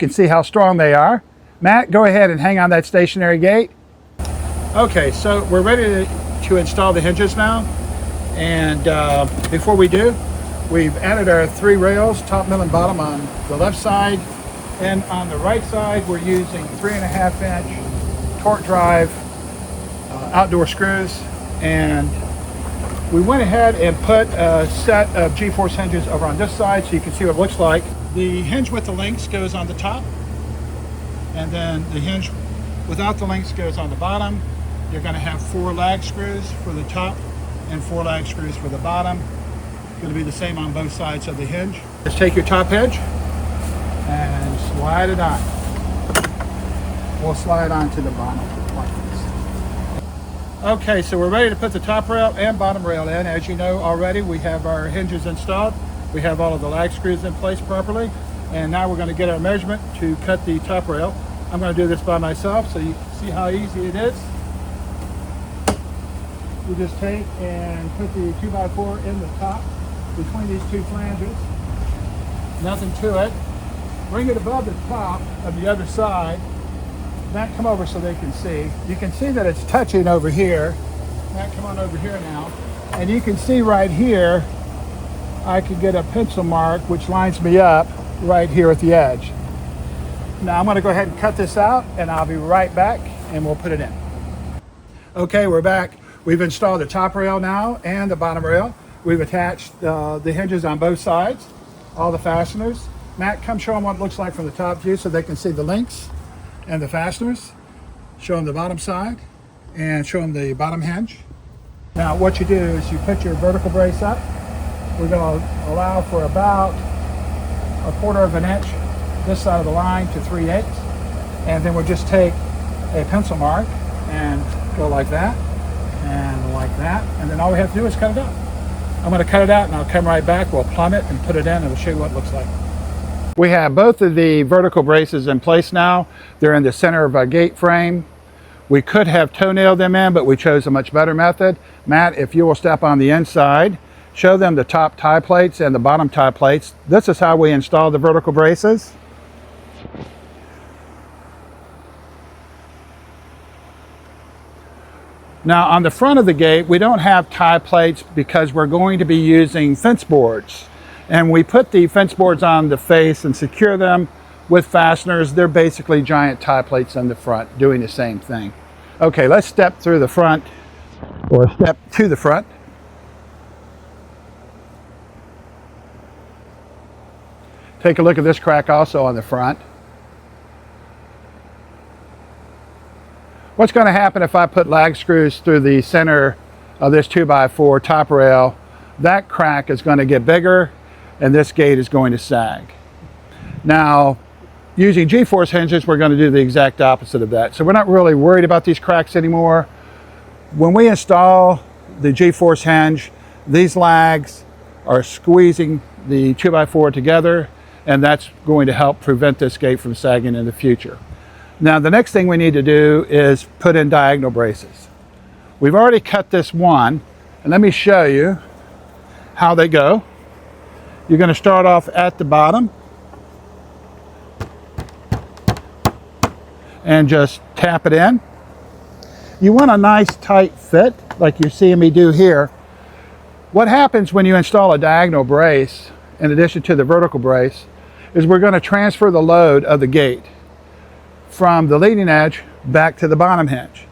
can see how strong they are. Matt, go ahead and hang on that stationary gate. Okay, so we're ready to install the hinges now. And before we do, we've added our 3 rails, top, middle, and bottom on the left side. And on the right side, we're using 3.5-inch torque drive outdoor screws. And we went ahead and put a set of G-force hinges over on this side so you can see what it looks like. The hinge with the links goes on the top, and then the hinge without the links goes on the bottom. You're going to have 4 lag screws for the top and 4 lag screws for the bottom. Going to be the same on both sides of the hinge. Just take your top hinge and slide it on. We'll slide onto the bottom like this. Okay, so we're ready to put the top rail and bottom rail in. As you know already, we have our hinges installed. We have all of the lag screws in place properly. And now we're going to get our measurement to cut the top rail. I'm going to do this by myself so you can see how easy it is. You just take and put the 2x4 in the top between these 2 flanges. Nothing to it. Bring it above the top of the other side. Matt, come over so they can see. You can see that it's touching over here. Matt, come on over here now. And you can see right here, I could get a pencil mark which lines me up right here at the edge. Now I'm going to go ahead and cut this out, and I'll be right back and we'll put it in. Okay, we're back. We've installed the top rail now and the bottom rail. We've attached the hinges on both sides, all the fasteners. Matt, come show them what it looks like from the top view so they can see the links and the fasteners. Show them the bottom side and show them the bottom hinge. Now what you do is you put your vertical brace up. We're going to allow for about 1/4 inch this side of the line to 3/8, and then we'll just take a pencil mark and go like that and like that, and then all we have to do is cut it out. I'm going to cut it out and I'll come right back. We'll plumb it and put it in, and we'll show you what it looks like. We have both of the vertical braces in place now. They're in the center of our gate frame. We could have toenailed them in, but we chose a much better method. Matt, if you will step on the inside, show them the top tie plates and the bottom tie plates. This is how we install the vertical braces. Now on the front of the gate, we don't have tie plates because we're going to be using fence boards. And we put the fence boards on the face and secure them with fasteners. They're basically giant tie plates on the front doing the same thing. Okay, let's step through the front, or step to the front. Take a look at this crack also on the front. What's going to happen if I put lag screws through the center of this 2x4 top rail? That crack is going to get bigger and this gate is going to sag. Now, using G-force hinges, we're going to do the exact opposite of that. So we're not really worried about these cracks anymore. When we install the G-force hinge, these lags are squeezing the 2x4 together, and that's going to help prevent this gate from sagging in the future. Now the next thing we need to do is put in diagonal braces. We've already cut this one, and let me show you how they go. You're going to start off at the bottom and just tap it in. You want a nice tight fit like you're seeing me do here. What happens when you install a diagonal brace in addition to the vertical brace is we're going to transfer the load of the gate from the leading edge back to the bottom hinge.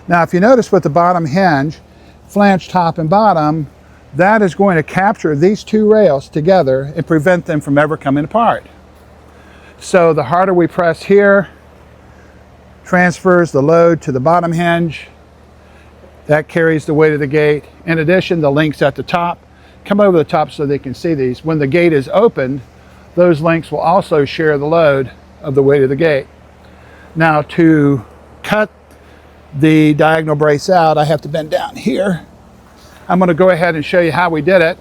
Now if you notice with the bottom hinge, flange top and bottom, that is going to capture these 2 rails together and prevent them from ever coming apart. So the harder we press here, transfers the load to the bottom hinge. That carries the weight of the gate. In addition, the links at the top come over the top so they can see these. When the gate is opened, those links will also share the load of the weight of the gate. Now to cut the diagonal brace out, I have to bend down here. I'm going to go ahead and show you how we did it.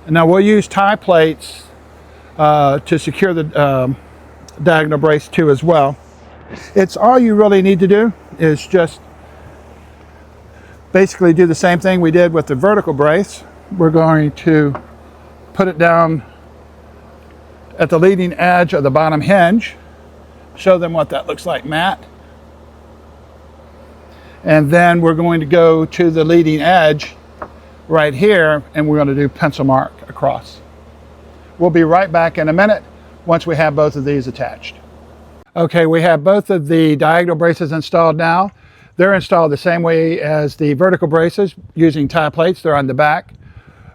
And now we'll use tie plates to secure the diagonal brace too as well. It's all you really need to do is just basically do the same thing we did with the vertical brace. We're going to put it down at the leading edge of the bottom hinge. show them what that looks like, Matt. And then we're going to go to the leading edge right here, and we're going to do pencil mark across. We'll be right back in a minute once we have both of these attached. Okay, we have both of the diagonal braces installed now. They're installed the same way as the vertical braces using tie plates. They're on the back.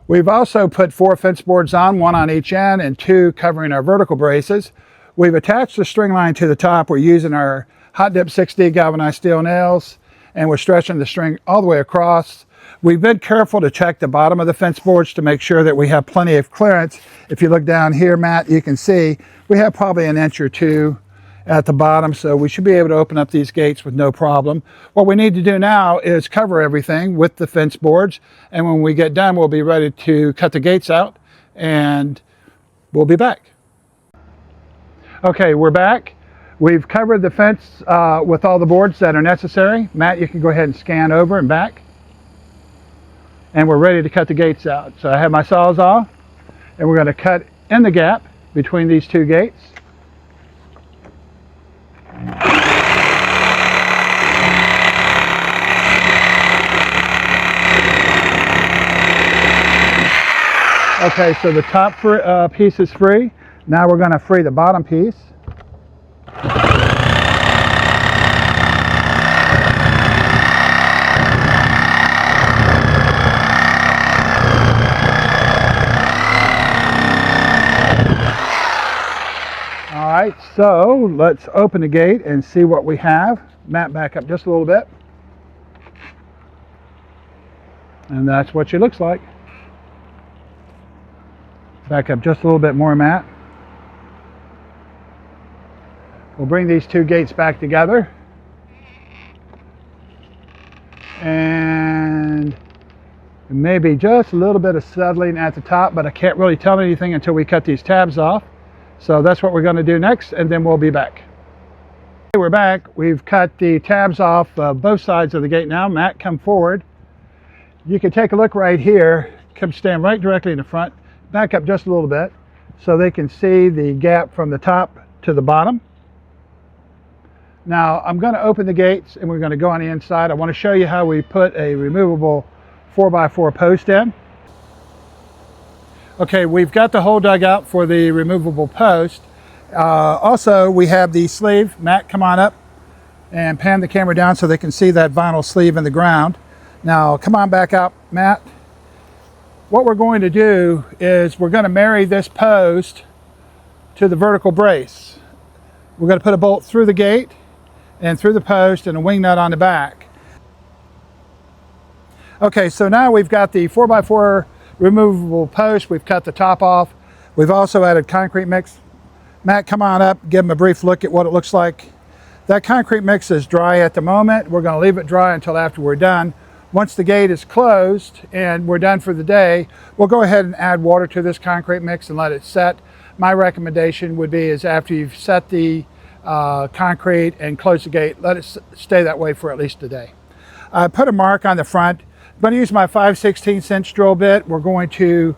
We've also put 4 fence boards on, 1 on each end and 2 covering our vertical braces. We've attached the string line to the top. We're using our hot dip 6D galvanized steel nails, and we're stretching the string all the way across. We've been careful to check the bottom of the fence boards to make sure that we have plenty of clearance. If you look down here, Matt, you can see we have probably an inch or 2 at the bottom, so we should be able to open up these gates with no problem. What we need to do now is cover everything with the fence boards, and when we get done, we'll be ready to cut the gates out, and we'll be back. Okay, we're back. We've covered the fence with all the boards that are necessary. Matt, you can go ahead and scan over and back. And we're ready to cut the gates out. So I have my sawzall, and we're going to cut in the gap between these 2 gates. Okay, so the top piece is free. Now we're going to free the bottom piece. All right, so let's open the gate and see what we have. Matt, back up just a little bit. And that's what she looks like. Back up just a little bit more, Matt. We'll bring these 2 gates back together. And maybe just a little bit of settling at the top, but I can't really tell anything until we cut these tabs off. So that's what we're going to do next, and then we'll be back. Okay, we're back. We've cut the tabs off both sides of the gate now. Matt, come forward. You can take a look right here. Come stand right directly in the front. Back up just a little bit so they can see the gap from the top to the bottom. Now I'm going to open the gates and we're going to go on the inside. I want to show you how we put a removable 4x4 post in. Okay, we've got the hole dug out for the removable post. Also, we have the sleeve. Matt, come on up and pan the camera down so they can see that vinyl sleeve in the ground. Now, come on back up, Matt. What we're going to do is we're going to marry this post to the vertical brace. We're going to put a bolt through the gate and through the post and a wing nut on the back. Okay, so now we've got the 4x4 removable post. We've cut the top off. We've also added concrete mix. Matt, come on up, give them a brief look at what it looks like. That concrete mix is dry at the moment. We're going to leave it dry until after we're done. Once the gate is closed and we're done for the day, we'll go ahead and add water to this concrete mix and let it set. My recommendation would be is after you've set the concrete and close the gate, let it stay that way for at least a day. I put a mark on the front. I'm going to use my 5/16 inch drill bit. We're going to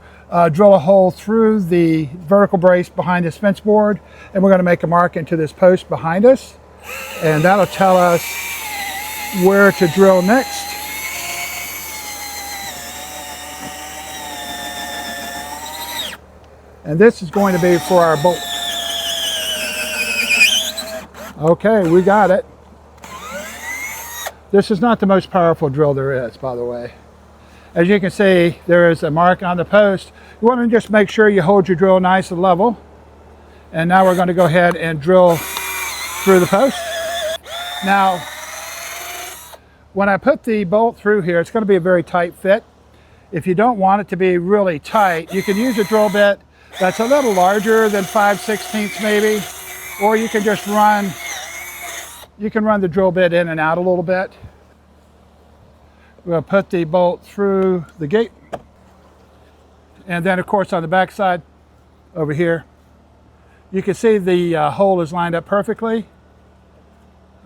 drill a hole through the vertical brace behind this fence board, and we're going to make a mark into this post behind us, and that'll tell us where to drill next. And this is going to be for our bolt. Okay, we got it. This is not the most powerful drill there is, by the way. As you can see, there is a mark on the post. You want to just make sure you hold your drill nice and level. And now we're going to go ahead and drill through the post. Now, when I put the bolt through here, it's going to be a very tight fit. If you don't want it to be really tight, you can use a drill bit that's a little larger than 5/16 maybe, or you can just run the drill bit in and out a little bit. We'll put the bolt through the gate. And then of course on the back side over here, you can see the hole is lined up perfectly.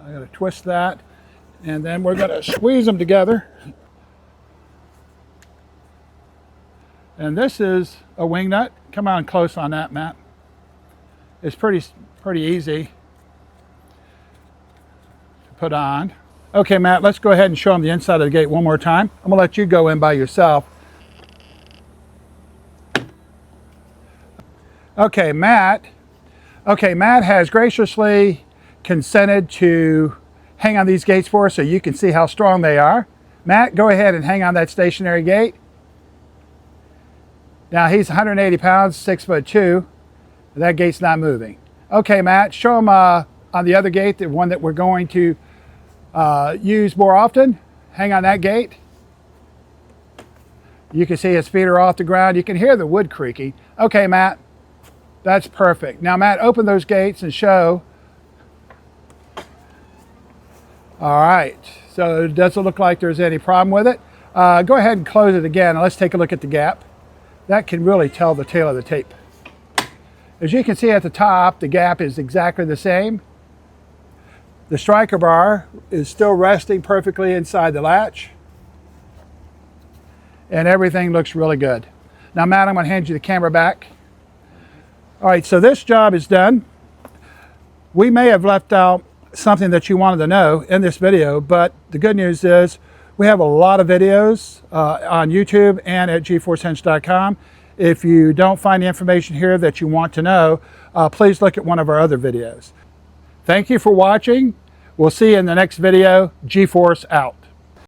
I gotta twist that. And then we're gonna squeeze them together. And this is a wing nut. Come on close on that, Matt. It's pretty easy. put on. Okay, Matt, let's go ahead and show them the inside of the gate one more time. I'm gonna let you go in by yourself. Okay, Matt has graciously consented to hang on these gates for us so you can see how strong they are. Matt, go ahead and hang on that stationary gate. Now he's 180 pounds, 6'2". That gate's not moving. Okay, Matt, show him on the other gate, the one that we're going to use more often. Hang on that gate. You can see his feet are off the ground. You can hear the wood creaking. Okay, Matt, that's perfect. Now, Matt, open those gates and show. All right, so it doesn't look like there's any problem with it. Go ahead and close it again, and let's take a look at the gap. That can really tell the tale of the tape. As you can see at the top, the gap is exactly the same. The striker bar is still resting perfectly inside the latch. And everything looks really good. Now, Matt, I'm going to hand you the camera back. All right, so this job is done. We may have left out something that you wanted to know in this video, but the good news is we have a lot of videos on YouTube and at gforcehinge.com. If you don't find the information here that you want to know, please look at one of our other videos. Thank you for watching. We'll see you in the next video. G-Force out.